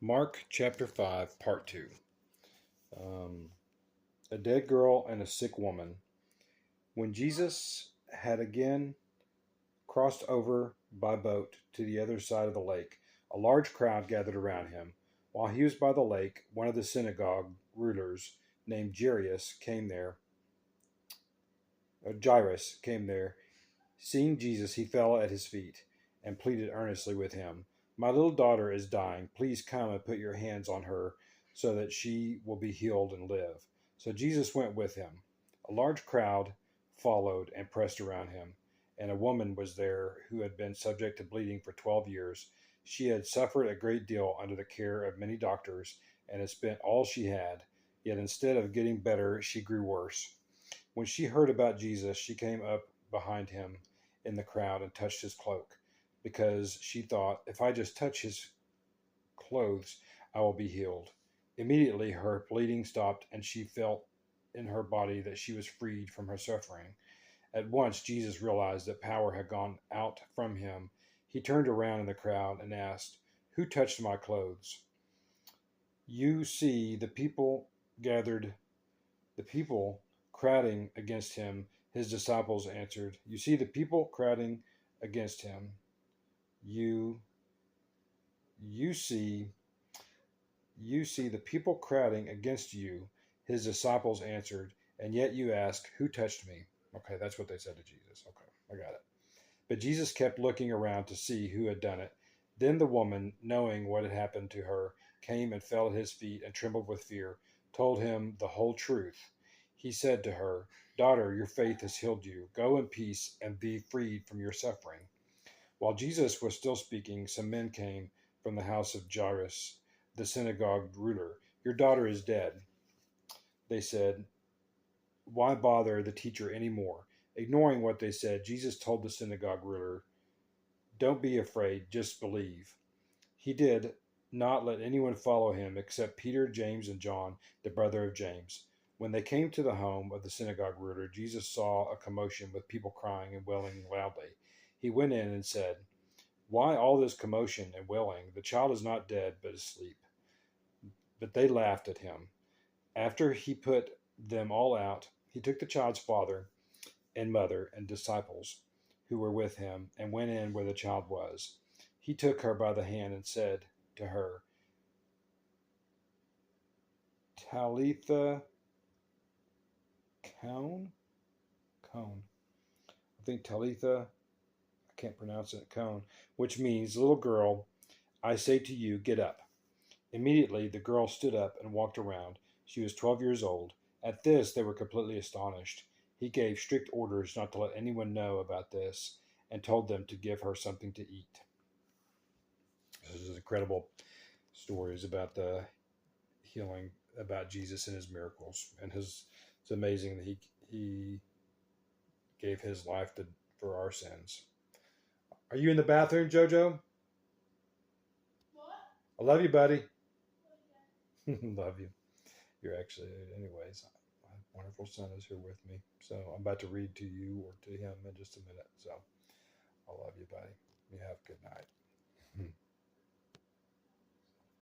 Mark chapter 5, part 2. Um, a dead girl and a sick woman. When Jesus had again crossed over by boat to the other side of the lake, a large crowd gathered around him. While he was by the lake, one of the synagogue rulers named Jairus came there. Seeing Jesus, he fell at his feet and pleaded earnestly with him. My little daughter is dying. Please come and put your hands on her so that she will be healed and live. So Jesus went with him. A large crowd followed and pressed around him, and a woman was there who had been subject to bleeding for 12 years. She had suffered a great deal under the care of many doctors and had spent all she had, yet instead of getting better, she grew worse. When she heard about Jesus, she came up behind him in the crowd and touched his cloak, because she thought, if I just touch his clothes, I will be healed. Immediately her bleeding stopped, and she felt in her body that she was freed from her suffering. At once Jesus realized that power had gone out from him. He turned around in the crowd and asked, who touched my clothes? You see the people crowding against him. His disciples answered, you see the people crowding against him. You you see you see the people crowding against you. His disciples answered, and yet you ask, who touched me? Okay, that's what they said to Jesus. Okay, I got it. But Jesus kept looking around to see who had done it. Then the woman, knowing what had happened to her, came and fell at his feet and trembled with fear, told him the whole truth. He said to her, daughter, your faith has healed you. Go in peace and be freed from your suffering. While Jesus was still speaking, some men came from the house of Jairus, the synagogue ruler. Your daughter is dead, they said. Why bother the teacher any more? Ignoring what they said, Jesus told the synagogue ruler, don't be afraid, just believe. He did not let anyone follow him except Peter, James, and John, the brother of James. When they came to the home of the synagogue ruler, Jesus saw a commotion with people crying and wailing loudly. He went in and said, why all this commotion and wailing? The child is not dead, but asleep. But they laughed at him. After he put them all out, he took the child's father and mother and disciples who were with him and went in where the child was. He took her by the hand and said to her, Talitha Cone? Cone. I think Talitha, I can't pronounce it, Cone, which means, little girl, I say to you, get up. Immediately the girl stood up and walked around. She was 12 years old. At this, they were completely astonished. He gave strict orders not to let anyone know about this and told them to give her something to eat. This is incredible stories about the healing, about Jesus and his miracles. And it's amazing that he gave his life for our sins. Are you in the bathroom, Jojo? I love you, buddy. Love you. You're actually, anyways, my wonderful son is here with me. So I'm about to read to you or to him in just a minute. So I love you, buddy. You have a good night.